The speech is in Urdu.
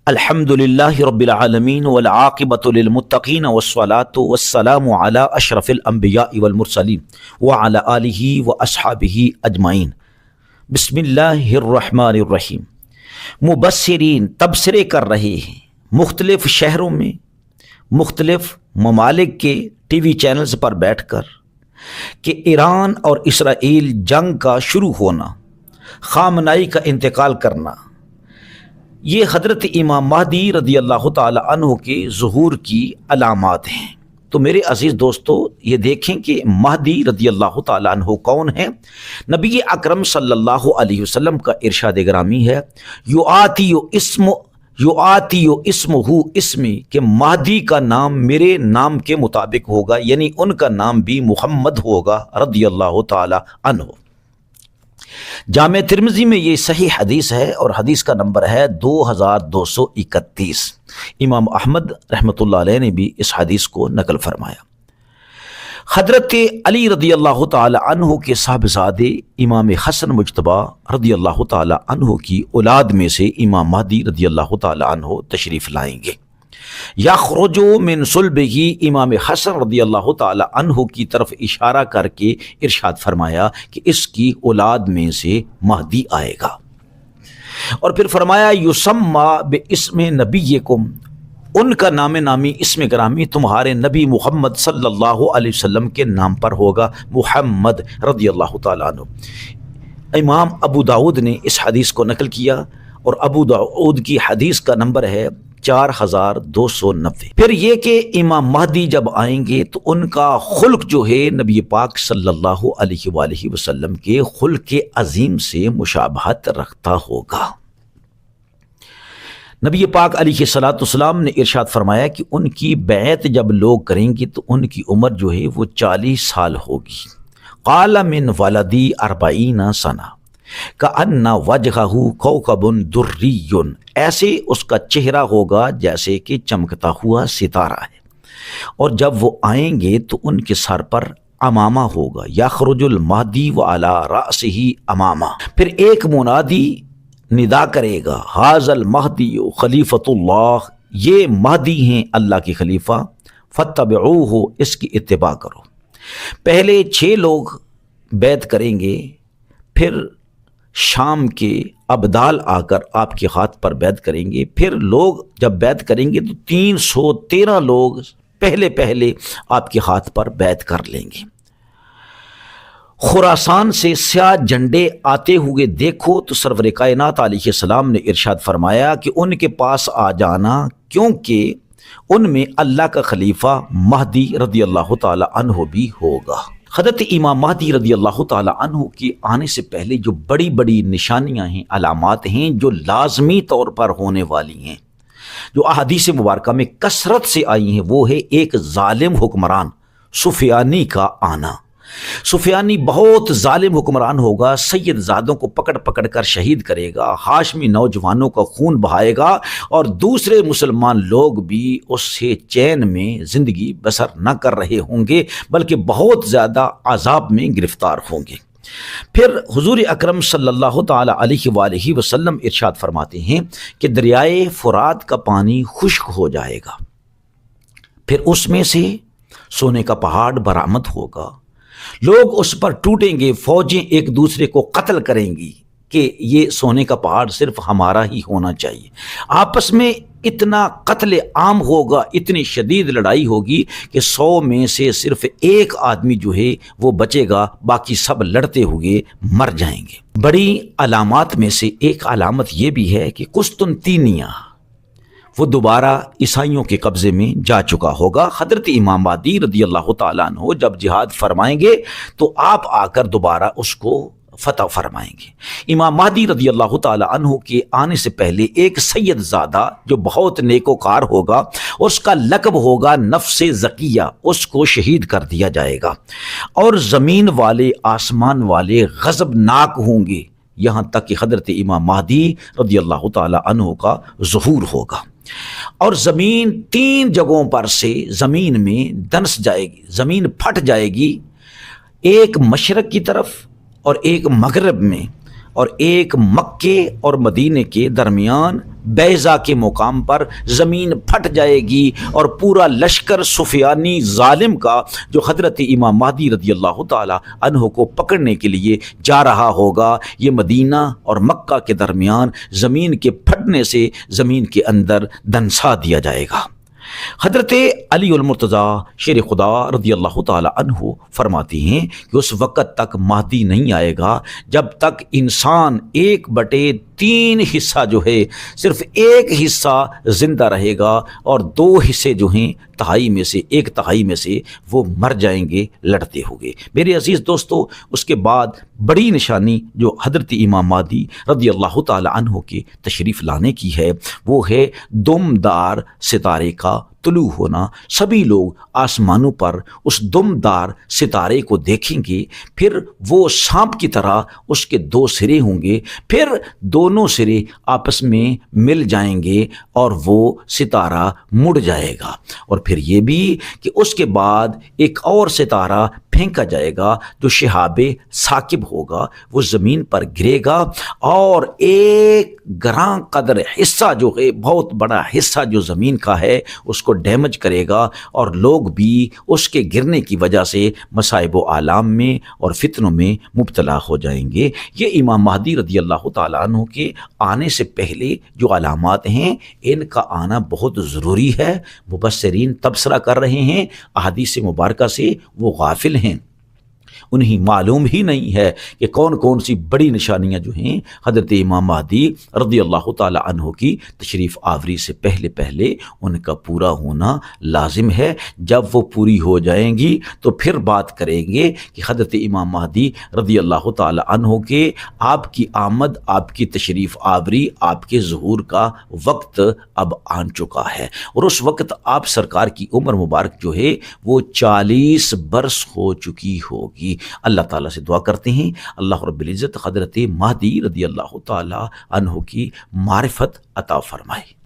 الحمدللہ رب العالمین والعاقبۃ للمتقین والصلاۃ والسلام علی اشرف الانبیاء والمرسلین وعلی آلہ واصحابہ اجمعین۔ بسم اللہ الرحمن الرحیم۔ مبصرین تبصرے کر رہے ہیں مختلف شہروں میں، مختلف ممالک کے ٹی وی چینلز پر بیٹھ کر کہ ایران اور اسرائیل جنگ کا شروع ہونا، خامنائی کا انتقال کرنا، یہ حضرت امام مہدی رضی اللہ تعالی عنہ کے ظہور کی علامات ہیں۔ تو میرے عزیز دوستو، یہ دیکھیں کہ مہدی رضی اللہ تعالی عنہ کون ہے۔ نبی اکرم صلی اللہ علیہ وسلم کا ارشاد گرامی ہے، یؤتی اسمہ اسمی، کہ مہدی کا نام میرے نام کے مطابق ہوگا، یعنی ان کا نام بھی محمد ہوگا رضی اللہ تعالی عنہ۔ جامع ترمذی میں یہ صحیح حدیث ہے اور حدیث کا نمبر ہے 2231۔ امام احمد رحمۃ اللہ علیہ نے بھی اس حدیث کو نقل فرمایا۔ حضرت علی رضی اللہ تعالی عنہ کے صاحبزادے امام حسن مجتبیٰ رضی اللہ تعالی عنہ کی اولاد میں سے امام مہدی رضی اللہ تعالی عنہ تشریف لائیں گے۔ یخرج من صلبہ، امام حسن رضی اللہ تعالی عنہ کی طرف اشارہ کر کے ارشاد فرمایا کہ اس کی اولاد میں سے مہدی آئے گا، اور پھر فرمایا یسمى باسم نبیکم، ان کا نام نامی اسم گرامی تمہارے نبی محمد صلی اللہ علیہ وسلم کے نام پر ہوگا، محمد رضی اللہ تعالی عنہ۔ امام ابو داود نے اس حدیث کو نقل کیا اور ابو داود کی حدیث کا نمبر ہے 4290۔ پھر یہ کہ امام مہدی جب آئیں گے تو ان کا خلق جو ہے نبی پاک صلی اللہ علیہ وآلہ وسلم کے خلق عظیم سے مشابہت رکھتا ہوگا۔ نبی پاک علیہ الصلوۃ والسلام نے ارشاد فرمایا کہ ان کی بیعت جب لوگ کریں گے تو ان کی عمر جو ہے وہ 40 سال ہوگی۔ قال من ولدی 40 سنہ کأن وجہہ کوکب دری، ایسے اس کا چہرہ ہوگا جیسے کہ چمکتا ہوا ستارہ ہے، اور جب وہ آئیں گے تو ان کے سر پر امامہ ہوگا، یخرج المہدی وعلی رأسہ امامہ۔ پھر ایک منادی ندا کرے گا، ھذا المہدی خلیفۃ اللہ، یہ مہدی ہیں اللہ کے خلیفہ، فاتبعوہ، اس کی اتباع کرو۔ پہلے 6 لوگ بیعت کریں گے، پھر شام کے ابدال آ کر آپ کے ہاتھ پر بیعت کریں گے، پھر لوگ جب بیعت کریں گے تو 313 لوگ پہلے آپ کے ہاتھ پر بیعت کر لیں گے۔ خراسان سے سیاہ جھنڈے آتے ہوئے دیکھو تو سرور کائنات علیہ السلام نے ارشاد فرمایا کہ ان کے پاس آ جانا، کیونکہ ان میں اللہ کا خلیفہ مہدی رضی اللہ تعالی عنہ بھی ہوگا۔ حضرت امام مہدی رضی اللہ تعالی عنہ کے آنے سے پہلے جو بڑی بڑی نشانیاں ہیں، علامات ہیں جو لازمی طور پر ہونے والی ہیں، جو احادیث مبارکہ میں کثرت سے آئی ہیں، وہ ہے ایک ظالم حکمران سفیانی کا آنا۔ سفیانی بہت ظالم حکمران ہوگا، سید زادوں کو پکڑ پکڑ کر شہید کرے گا، ہاشمی نوجوانوں کا خون بہائے گا، اور دوسرے مسلمان لوگ بھی اس سے چین میں زندگی بسر نہ کر رہے ہوں گے، بلکہ بہت زیادہ عذاب میں گرفتار ہوں گے۔ پھر حضور اکرم صلی اللہ تعالی علیہ وآلہ وسلم ارشاد فرماتے ہیں کہ دریائے فرات کا پانی خشک ہو جائے گا، پھر اس میں سے سونے کا پہاڑ برآمد ہوگا، لوگ اس پر ٹوٹیں گے، فوجیں ایک دوسرے کو قتل کریں گی کہ یہ سونے کا پہاڑ صرف ہمارا ہی ہونا چاہیے۔ آپس میں اتنا قتل عام ہوگا، اتنی شدید لڑائی ہوگی کہ 100 میں سے صرف ایک آدمی جو ہے وہ بچے گا، باقی سب لڑتے ہوئے مر جائیں گے۔ بڑی علامات میں سے ایک علامت یہ بھی ہے کہ قسطنطینیہ وہ دوبارہ عیسائیوں کے قبضے میں جا چکا ہوگا۔ حضرت امام مہدی رضی اللہ تعالیٰ عنہ جب جہاد فرمائیں گے تو آپ آ کر دوبارہ اس کو فتح فرمائیں گے۔ امام مہدی رضی اللہ تعالیٰ عنہ کے آنے سے پہلے ایک سید زادہ جو بہت نیکوکار ہوگا، اس کا لقب ہوگا نفس زکیہ، اس کو شہید کر دیا جائے گا، اور زمین والے آسمان والے غضبناک ہوں گے، یہاں تک کہ حضرت امام مہدی رضی اللہ تعالیٰ عنہ کا ظہور ہوگا، اور زمین 3 جگہوں پر سے زمین میں دنس جائے گی، زمین پھٹ جائے گی، ایک مشرق کی طرف اور ایک مغرب میں، اور ایک مکے اور مدینے کے درمیان بیضا کے مقام پر زمین پھٹ جائے گی اور پورا لشکر سفیانی ظالم کا جو حضرت امام مہدی رضی اللہ تعالی عنہ کو پکڑنے کے لیے جا رہا ہوگا، یہ مدینہ اور مکہ کے درمیان زمین کے پھٹنے سے زمین کے اندر دنسا دیا جائے گا۔ حضرت علی المرتضیٰ شیر خدا رضی اللہ تعالی عنہ فرماتی ہیں کہ اس وقت تک مہدی نہیں آئے گا جب تک انسان 1/3 حصہ جو ہے صرف ایک حصہ زندہ رہے گا اور 2 حصے جو ہیں تہائی میں سے 1/3 میں سے وہ مر جائیں گے لڑتے ہوئے۔ میرے عزیز دوستو، اس کے بعد بڑی نشانی جو حضرت امام مہدی رضی اللہ تعالی عنہ کے تشریف لانے کی ہے وہ ہے دمدار ستارے کا طلوع ہونا۔ سبھی لوگ آسمانوں پر اس دمدار ستارے کو دیکھیں گے، پھر وہ سانپ کی طرح اس کے 2 سرے ہوں گے، پھر دونوں سرے آپس میں مل جائیں گے اور وہ ستارہ مڑ جائے گا، اور پھر یہ بھی کہ اس کے بعد ایک اور ستارہ پھینکا جائے گا جو شہاب ثاقب ہوگا، وہ زمین پر گرے گا اور ایک گراں قدر حصہ جو ہے، بہت بڑا حصہ جو زمین کا ہے، اس کو ڈیمیج کرے گا، اور لوگ بھی اس کے گرنے کی وجہ سے مصائب و آلام میں اور فتنوں میں مبتلا ہو جائیں گے۔ یہ امام مہدی رضی اللہ تعالیٰ عنہ کے آنے سے پہلے جو علامات ہیں ان کا آنا بہت ضروری ہے۔ مبصرین تبصرہ کر رہے ہیں، احادیث مبارکہ سے وہ غافل ہیں، انہیں معلوم ہی نہیں ہے کہ کون کون سی بڑی نشانیاں جو ہیں حضرت امام مہدی رضی اللہ تعالی عنہ کی تشریف آوری سے پہلے پہلے ان کا پورا ہونا لازم ہے۔ جب وہ پوری ہو جائیں گی تو پھر بات کریں گے کہ حضرت امام مہدی رضی اللہ تعالی عنہ کے آپ کی آمد، آپ کی تشریف آوری، آپ کے ظہور کا وقت اب آن چکا ہے، اور اس وقت آپ سرکار کی عمر مبارک جو ہے وہ 40 برس ہو چکی ہوگی۔ اللہ تعالیٰ سے دعا کرتے ہیں اللہ رب العزت حضرت مہدی رضی اللہ تعالی عنہ کی معرفت عطا فرمائے۔